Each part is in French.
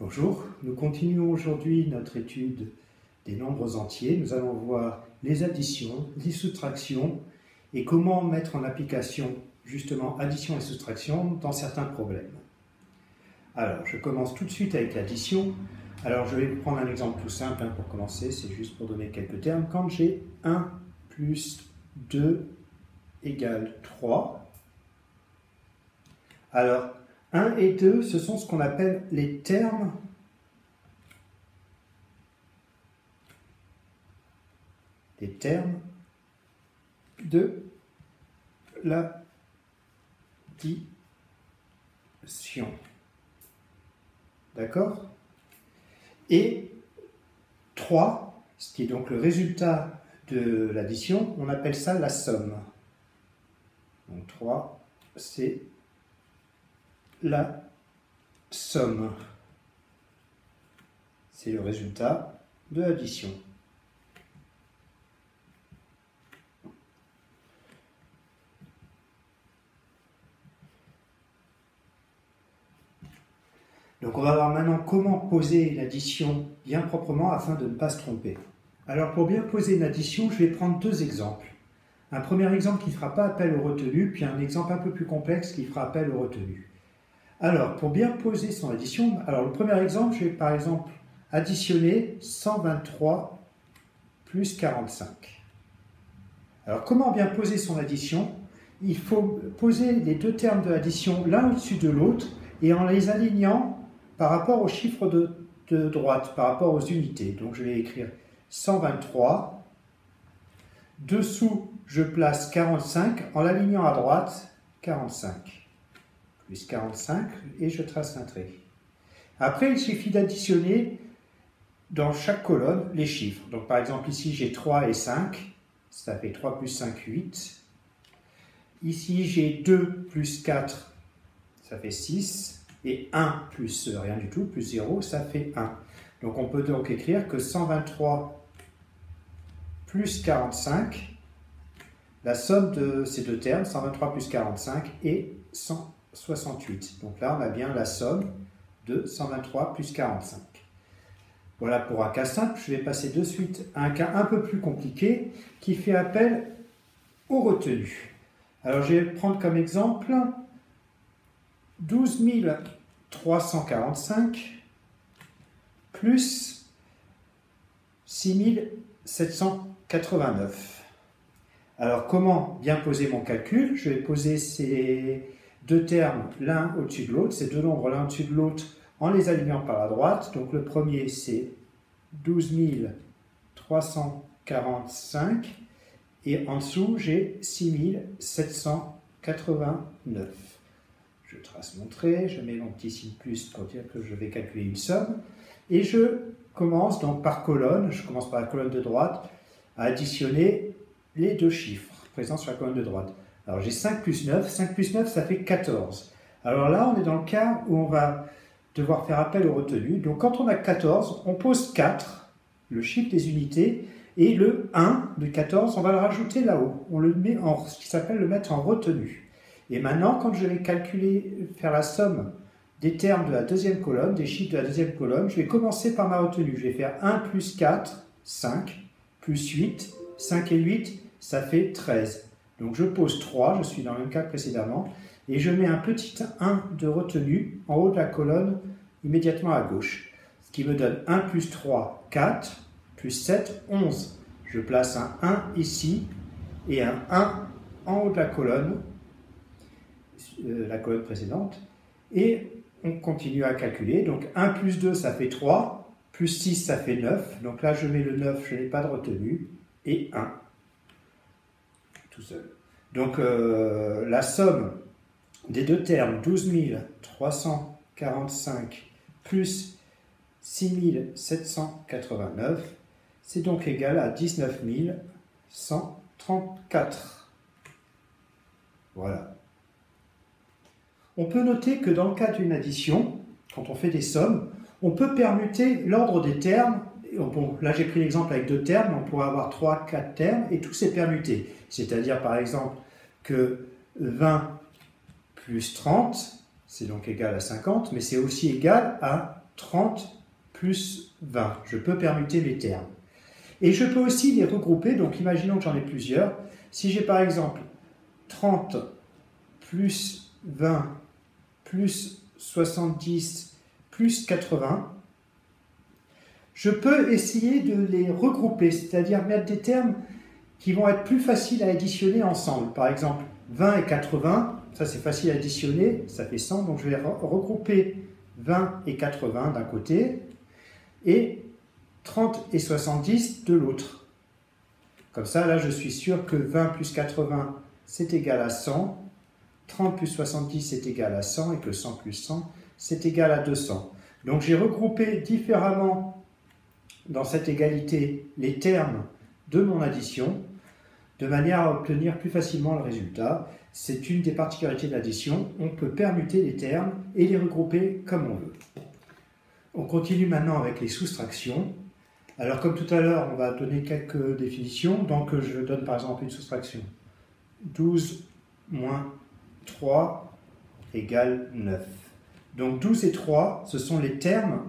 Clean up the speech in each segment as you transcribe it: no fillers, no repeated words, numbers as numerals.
Bonjour, nous continuons aujourd'hui notre étude des nombres entiers. Nous allons voir les additions, les soustractions et comment mettre en application justement addition et soustraction dans certains problèmes. Alors, je commence tout de suite avec l'addition. Alors, je vais prendre un exemple tout simple pour commencer, c'est juste pour donner quelques termes. Quand j'ai 1 plus 2 égale 3, alors 1 et 2, ce sont ce qu'on appelle les termes de l'addition. D'accord? Et 3, ce qui est donc le résultat de l'addition, on appelle ça la somme. Donc 3, c'est la somme. C'est le résultat de l'addition. Donc on va voir maintenant comment poser l'addition bien proprement afin de ne pas se tromper. Alors pour bien poser une addition, je vais prendre deux exemples. Un premier exemple qui ne fera pas appel aux retenues, puis un exemple un peu plus complexe qui fera appel aux retenues. Alors pour bien poser son addition, alors le premier exemple, je vais par exemple additionner 123 plus 45. Alors comment bien poser son addition? Il faut poser les deux termes de l'addition l'un au-dessus de l'autre et en les alignant par rapport aux chiffres de droite, par rapport aux unités. Donc je vais écrire 123. Dessous, je place 45 en l'alignant à droite, 45. Plus 45 et je trace un trait. Après, il suffit d'additionner dans chaque colonne les chiffres. Donc par exemple ici, j'ai 3 et 5. Ça fait 3 plus 5, 8. Ici, j'ai 2 plus 4, ça fait 6. Et 1 plus rien du tout, plus 0, ça fait 1. Donc on peut donc écrire que 123 plus 45, la somme de ces deux termes, 123 plus 45, est 168. Donc là, on a bien la somme de 123 plus 45. Voilà pour un cas simple. Je vais passer de suite à un cas un peu plus compliqué qui fait appel aux retenues. Alors je vais prendre comme exemple 12 345 plus 6 789. Alors, comment bien poser mon calcul? Je vais poser ces deux termes l'un au-dessus de l'autre, ces deux nombres l'un au-dessus de l'autre, en les alignant par la droite. Donc, le premier, c'est 12 345 et en dessous, j'ai 6 789. Je trace mon trait, je mets mon petit signe plus pour dire que je vais calculer une somme. Et je commence donc par colonne, je commence par la colonne de droite, à additionner les deux chiffres présents sur la colonne de droite. Alors j'ai 5 plus 9, 5 plus 9 ça fait 14. Alors là on est dans le cas où on va devoir faire appel aux retenues. Donc quand on a 14, on pose 4, le chiffre des unités, et le 1 de 14, on va le rajouter là-haut. On le met en ce qui s'appelle le mettre en retenue. Et maintenant, quand je vais calculer, faire la somme des termes de la deuxième colonne, des chiffres de la deuxième colonne, je vais commencer par ma retenue. Je vais faire 1 plus 4, 5, plus 8, 5 et 8, ça fait 13. Donc je pose 3, je suis dans le même cas que précédemment, et je mets un petit 1 de retenue en haut de la colonne, immédiatement à gauche. Ce qui me donne 1 plus 3, 4, plus 7, 11. Je place un 1 ici, et un 1 en haut de la colonne précédente, et on continue à calculer. Donc 1 plus 2 ça fait 3, plus 6 ça fait 9, donc là je mets le 9, je n'ai pas de retenue, et 1 tout seul. Donc la somme des deux termes 12 345 plus 6 789, c'est donc égal à 19 134. Voilà. On peut noter que dans le cas d'une addition, quand on fait des sommes, on peut permuter l'ordre des termes. Bon, là j'ai pris l'exemple avec deux termes, on pourrait avoir 3, 4 termes et tout c'est permuté. C'est-à-dire par exemple que 20 plus 30, c'est donc égal à 50, mais c'est aussi égal à 30 plus 20. Je peux permuter les termes. Et je peux aussi les regrouper, donc imaginons que j'en ai plusieurs. Si j'ai par exemple 30 plus 20 plus 70 plus 80, je peux essayer de les regrouper, c'est-à-dire mettre des termes qui vont être plus faciles à additionner ensemble. Par exemple, 20 et 80, ça c'est facile à additionner, ça fait 100, donc je vais regrouper 20 et 80 d'un côté, et 30 et 70 de l'autre. Comme ça, là, je suis sûr que 20 plus 80, c'est égal à 100, 30 plus 70, c'est égal à 100, et que 100 plus 100, c'est égal à 200. Donc, j'ai regroupé différemment dans cette égalité les termes de mon addition, de manière à obtenir plus facilement le résultat. C'est une des particularités de l'addition. On peut permuter les termes et les regrouper comme on veut. On continue maintenant avec les soustractions. Alors, comme tout à l'heure, on va donner quelques définitions. Donc, je donne par exemple une soustraction. 12 moins 3 égale 9. Donc, 12 et 3, ce sont les termes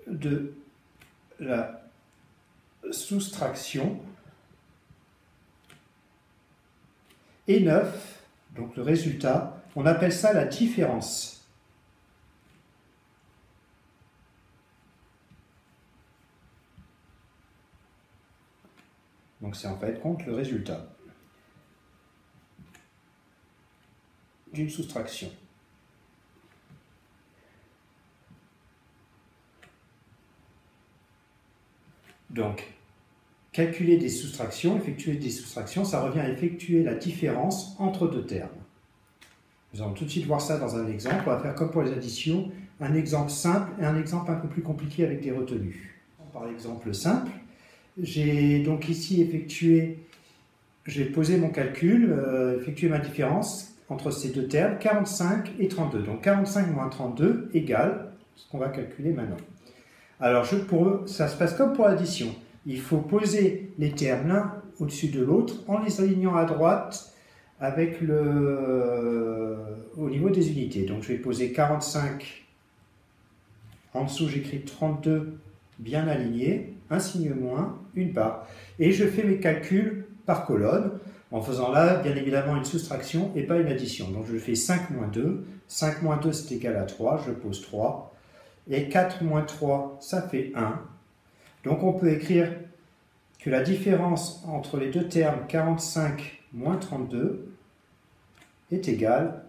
de la soustraction. Et 9, donc le résultat, on appelle ça la différence. Donc c'est en fait compte le résultat d'une soustraction. Donc, calculer des soustractions, effectuer des soustractions, ça revient à effectuer la différence entre deux termes. Nous allons tout de suite voir ça dans un exemple. On va faire comme pour les additions, un exemple simple et un exemple un peu plus compliqué avec des retenues. Par exemple simple, j'ai donc ici j'ai posé mon calcul, effectué ma différence entre ces deux termes, 45 et 32. Donc 45 moins 32 égale ce qu'on va calculer maintenant. Alors, ça se passe comme pour l'addition. Il faut poser les termes l'un au-dessus de l'autre en les alignant à droite avec au niveau des unités. Donc, je vais poser 45. En dessous, j'écris 32 bien aligné, un signe moins, une part. Et je fais mes calculs par colonne, en faisant là, bien évidemment, une soustraction et pas une addition. Donc, je fais 5 moins 2. 5 moins 2, c'est égal à 3. Je pose 3. Et 4 moins 3, ça fait 1. Donc on peut écrire que la différence entre les deux termes 45 moins 32 est égale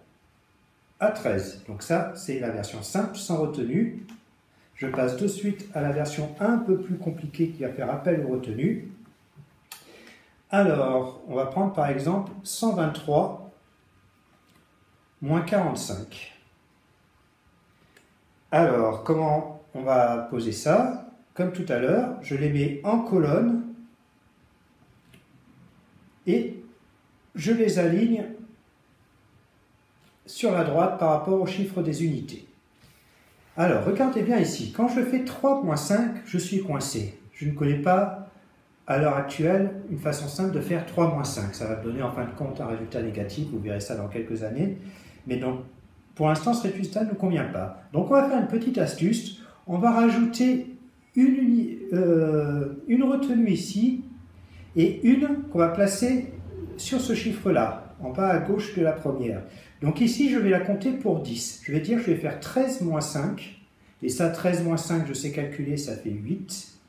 à 13. Donc ça, c'est la version simple, sans retenue. Je passe de suite à la version un peu plus compliquée qui va faire appel aux retenues. Alors, on va prendre par exemple 123 moins 45. Alors, comment on va poser ça? Comme tout à l'heure, je les mets en colonne et je les aligne sur la droite par rapport au chiffre des unités. Alors, regardez bien ici. Quand je fais 3 moins 5, je suis coincé. Je ne connais pas, à l'heure actuelle, une façon simple de faire 3 moins 5. Ça va donner en fin de compte un résultat négatif. Vous verrez ça dans quelques années. Mais donc, pour l'instant, ce résultat ne nous convient pas. Donc, on va faire une petite astuce. On va rajouter une retenue ici et une qu'on va placer sur ce chiffre-là, en bas à gauche de la première. Donc ici, je vais la compter pour 10. Je vais dire que je vais faire 13 moins 5. Et ça, 13 moins 5, je sais calculer, ça fait 8.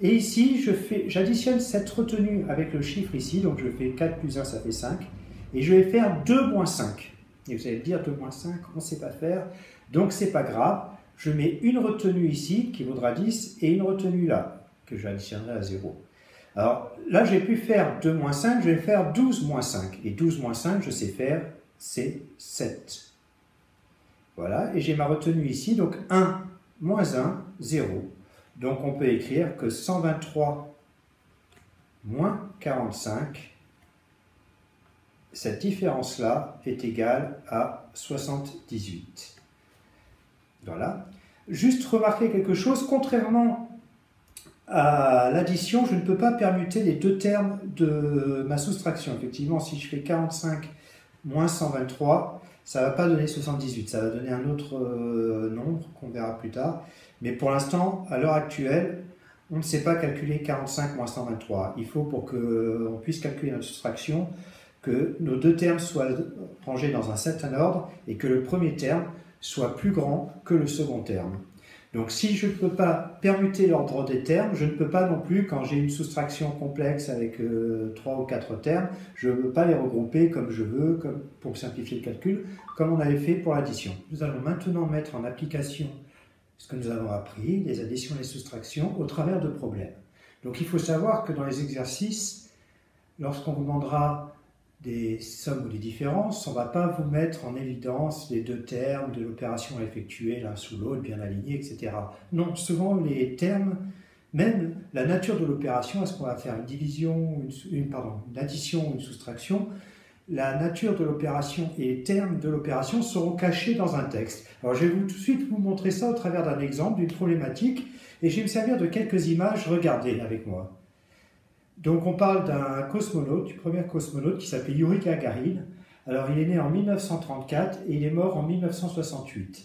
Et ici, j'additionne cette retenue avec le chiffre ici. Donc, je fais 4 plus 1, ça fait 5. Et je vais faire 2 moins 5. Et vous allez me dire, 2 moins 5, on ne sait pas faire. Donc, ce n'est pas grave. Je mets une retenue ici, qui vaudra 10, et une retenue là, que j'additionnerai à 0. Alors, là, j'ai pu faire 2 moins 5, je vais faire 12 moins 5. Et 12 moins 5, je sais faire, c'est 7. Voilà, et j'ai ma retenue ici, donc 1 moins 1, 0. Donc, on peut écrire que 123 moins 45, cette différence-là est égale à 78. Voilà. Juste remarquer quelque chose, contrairement à l'addition, je ne peux pas permuter les deux termes de ma soustraction. Effectivement, si je fais 45 moins 123, ça ne va pas donner 78, ça va donner un autre nombre qu'on verra plus tard. Mais pour l'instant, à l'heure actuelle, on ne sait pas calculer 45 moins 123. Il faut, pour qu'on puisse calculer notre soustraction, que nos deux termes soient rangés dans un certain ordre et que le premier terme soit plus grand que le second terme. Donc si je ne peux pas permuter l'ordre des termes, je ne peux pas non plus, quand j'ai une soustraction complexe avec 3 ou 4 termes, je ne peux pas les regrouper comme je veux, pour simplifier le calcul, comme on avait fait pour l'addition. Nous allons maintenant mettre en application ce que nous avons appris, les additions et les soustractions, au travers de problèmes. Donc il faut savoir que dans les exercices, lorsqu'on vous demandera des sommes ou des différences, on ne va pas vous mettre en évidence les deux termes de l'opération à effectuer l'un sous l'autre, bien alignés, etc. Non, souvent les termes, même la nature de l'opération, est-ce qu'on va faire une division, une addition ou une soustraction, la nature de l'opération et les termes de l'opération seront cachés dans un texte. Alors je vais tout de suite vous montrer ça au travers d'un exemple, d'une problématique, et je vais me servir de quelques images. Regardez avec moi. Donc on parle d'un cosmonaute, du premier cosmonaute qui s'appelait Yuri Gagarin. Alors il est né en 1934 et il est mort en 1968.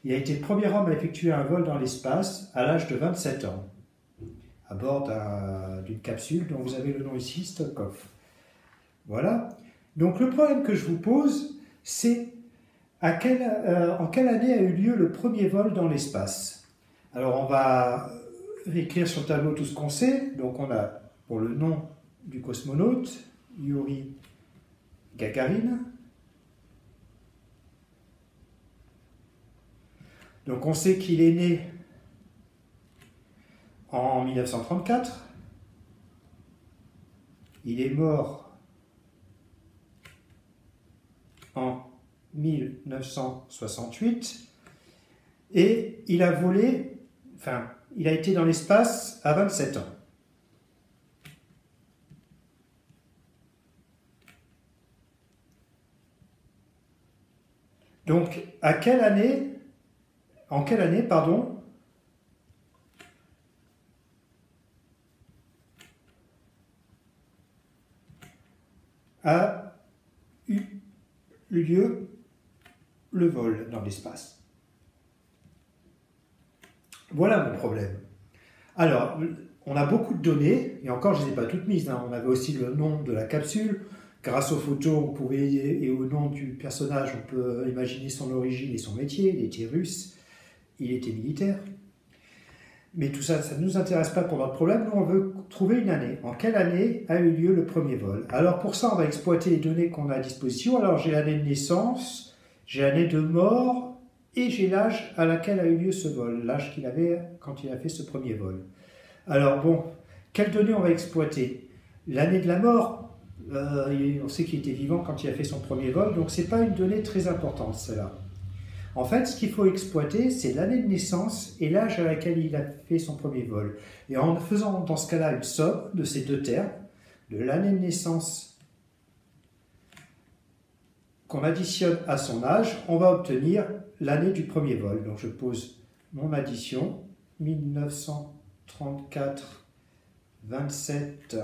Il a été le premier homme à effectuer un vol dans l'espace à l'âge de 27 ans, à bord d'une capsule dont vous avez le nom ici, Stovkov. Voilà. Donc le problème que je vous pose, c'est en quelle année a eu lieu le premier vol dans l'espace? Alors on va écrire sur le tableau tout ce qu'on sait. Donc on a pour le nom du cosmonaute, Yuri Gagarin. Donc on sait qu'il est né en 1934. Il est mort en 1968. Et il a volé, il a été dans l'espace à 27 ans. Donc, en quelle année, a eu lieu le vol dans l'espace? Voilà mon problème. Alors, on a beaucoup de données, et encore je ne les ai pas toutes mises. On avait aussi le nom de la capsule. Grâce aux photos, on pouvait, et au nom du personnage, on peut imaginer son origine et son métier. Il était russe, il était militaire. Mais tout ça, ça ne nous intéresse pas pour notre problème. Nous, on veut trouver une année. En quelle année a eu lieu le premier vol? Alors pour ça, on va exploiter les données qu'on a à disposition. Alors j'ai l'année de naissance, j'ai l'année de mort, et j'ai l'âge à laquelle a eu lieu ce vol, l'âge qu'il avait quand il a fait ce premier vol. Alors bon, quelles données on va exploiter? L'année de la mort, on sait qu'il était vivant quand il a fait son premier vol, donc ce n'est pas une donnée très importante, celle-là. En fait, ce qu'il faut exploiter, c'est l'année de naissance et l'âge à laquelle il a fait son premier vol. Et en faisant dans ce cas-là une somme de ces deux termes, de l'année de naissance qu'on additionne à son âge, on va obtenir l'année du premier vol. Donc je pose mon addition, 1934, 27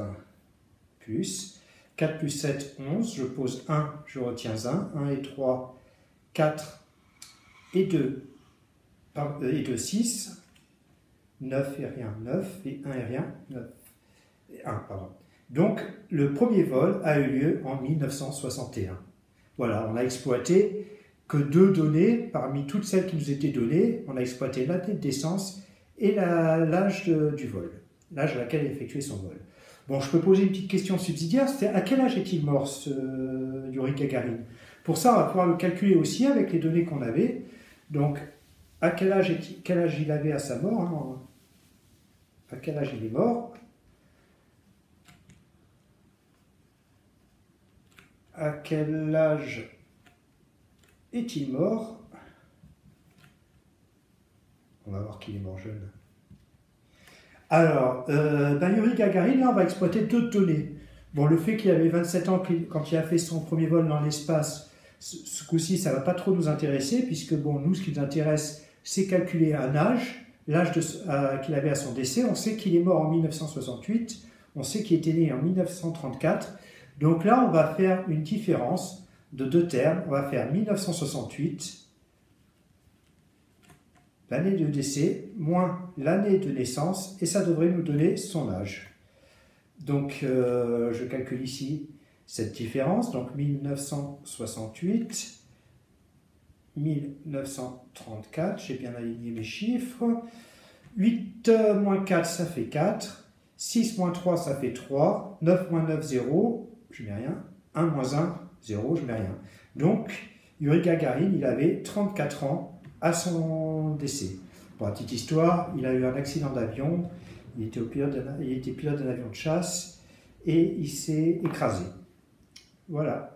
plus 4 plus 7, 11, je pose 1, je retiens 1 et 3, 4 et 2, 6, 9 et rien, 9 et 1 et rien, 9 et 1, pardon. Donc, le premier vol a eu lieu en 1961. Voilà, on a exploité que deux données, parmi toutes celles qui nous étaient données, on a exploité l'année de naissance et l'âge du vol, l'âge à laquelle il a effectué son vol. Bon, je peux poser une petite question subsidiaire, c'est à quel âge est-il mort, ce Yuri Gagarin? Pour ça, on va pouvoir le calculer aussi avec les données qu'on avait. Donc, à quel âge il avait à sa mort, hein, à quel âge il est mort? À quel âge est-il mort? On va voir qu'il est mort jeune. Alors, Yuri Gagarin, là, on va exploiter deux données. Bon, le fait qu'il avait 27 ans quand il a fait son premier vol dans l'espace, ce coup-ci, ça ne va pas trop nous intéresser, puisque, bon, nous, ce qui nous intéresse, c'est calculer un âge, l'âge qu'il avait à son décès. On sait qu'il est mort en 1968, on sait qu'il était né en 1934. Donc là, on va faire une différence. de deux termes. On va faire 1968, l'année de décès, moins l'année de naissance, et ça devrait nous donner son âge. Donc, je calcule ici cette différence. Donc, 1968, 1934, j'ai bien aligné mes chiffres. 8 moins 4, ça fait 4. 6 moins 3, ça fait 3. 9 moins 9, 0, je mets rien. 1 moins 1, 0, je mets rien. Donc, Yuri Gagarin, il avait 34 ans à son décès. Pour la petite histoire, il a eu un accident d'avion, il était pilote d'un avion de chasse et il s'est écrasé. Voilà.